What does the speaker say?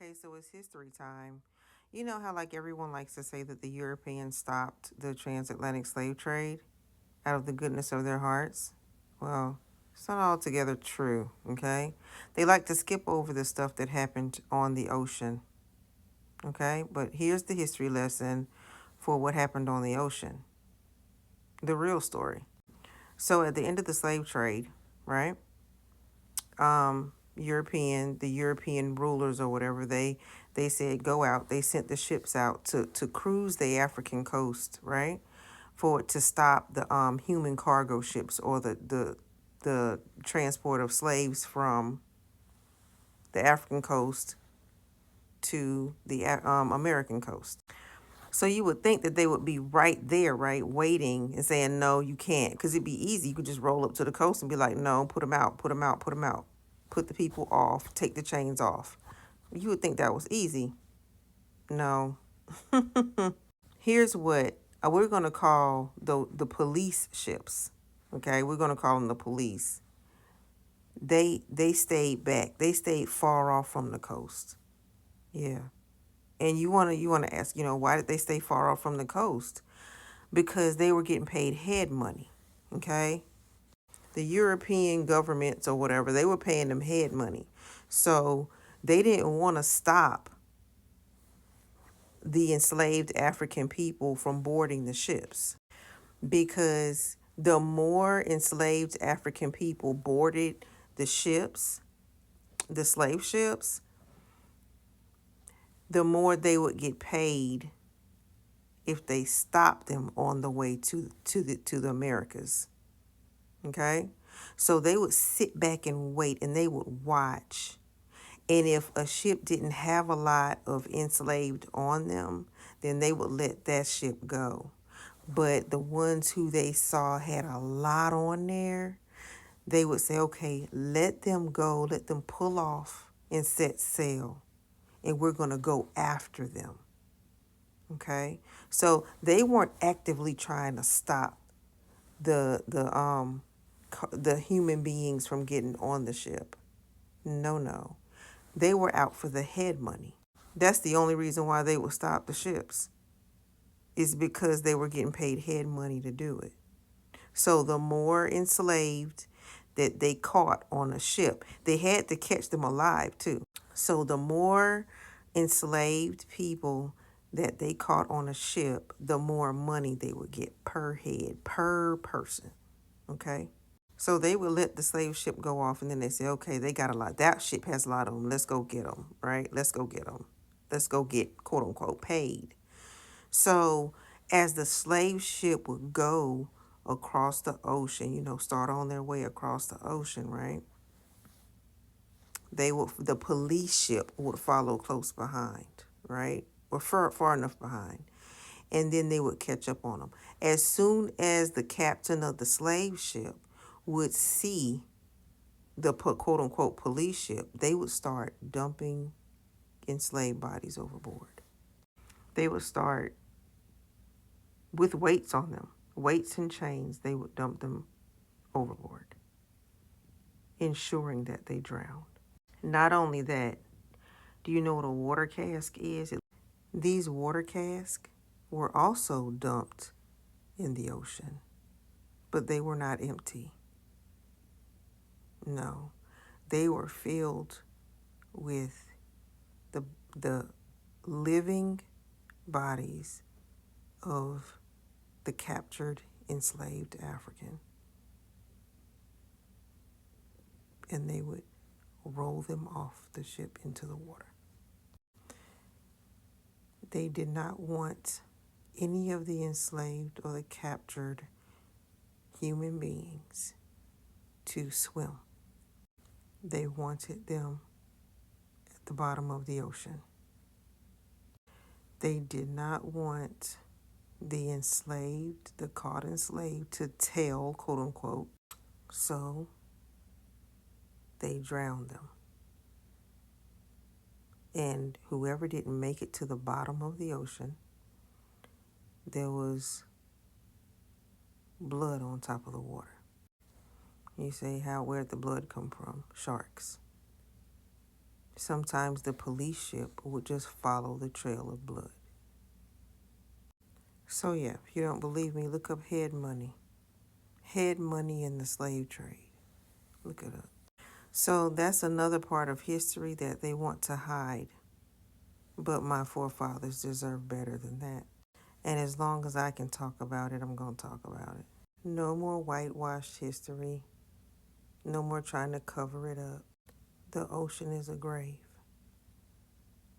Okay, so it's history time. You know how, like, everyone likes to say that the Europeans stopped the transatlantic slave trade out of the goodness of their hearts? Well, it's not altogether true, okay? They like to skip over the stuff that happened on the ocean, okay? But here's the history lesson for what happened on the ocean, the real story. So at the end of the slave trade, right? The European rulers or whatever, they said go out. They sent the ships out to cruise the African coast, right? For it to stop the human cargo ships or the transport of slaves from the African coast to the American coast. So you would think that they would be right there, right, waiting and saying, no, you can't, because it'd be easy. You could just roll up to the coast and be like, no, put them out, put them out, put them out. Put the people off, take the chains off. You would think that was easy. No. Here's what we're going to call the police ships. Okay, we're going to call them the police. They stayed back. They stayed far off from the coast. Yeah. And you want to ask, why did they stay far off from the coast? Because they were getting paid head money. Okay? The European governments or whatever, they were paying them head money. So they didn't want to stop the enslaved African people from boarding the ships, because the more enslaved African people boarded the ships, the slave ships, the more they would get paid if they stopped them on the way to the Americas. Okay? So they would sit back and wait and they would watch. And if a ship didn't have a lot of enslaved on them, then they would let that ship go. But the ones who they saw had a lot on there, they would say, okay, let them go, let them pull off and set sail, and we're going to go after them. Okay? So they weren't actively trying to stop the human beings from getting on the ship. No, no. They were out for the head money. That's the only reason why they would stop the ships, is because they were getting paid head money to do it. So the more enslaved that they caught on a ship, they had to catch them alive too. So the more enslaved people that they caught on a ship, the more money they would get per head, per person. Okay? So they would let the slave ship go off, and then they say, okay, they got a lot. That ship has a lot of them. Let's go get them, right? Let's go get them. Let's go get, quote unquote, paid. So as the slave ship would go across the ocean, start on their way across the ocean, right? The police ship would follow close behind, right? Or far enough behind. And then they would catch up on them. As soon as the captain of the slave ship would see the quote unquote police ship, they would start dumping enslaved bodies overboard. They would start with weights on them, weights and chains, they would dump them overboard, ensuring that they drowned. Not only that, do you know what a water cask is? These water casks were also dumped in the ocean, but they were not empty. No, they were filled with the living bodies of the captured, enslaved African. And they would roll them off the ship into the water. They did not want any of the enslaved or the captured human beings to swim. They wanted them at the bottom of the ocean. They did not want the caught enslaved, to tell, quote unquote. So they drowned them. And whoever didn't make it to the bottom of the ocean, there was blood on top of the water. You say, where'd the blood come from? Sharks. Sometimes the police ship would just follow the trail of blood. So yeah, if you don't believe me, look up head money. Head money in the slave trade. Look it up. So that's another part of history that they want to hide. But my forefathers deserve better than that. And as long as I can talk about it, I'm going to talk about it. No more whitewashed history. No more trying to cover it up. The ocean is a grave.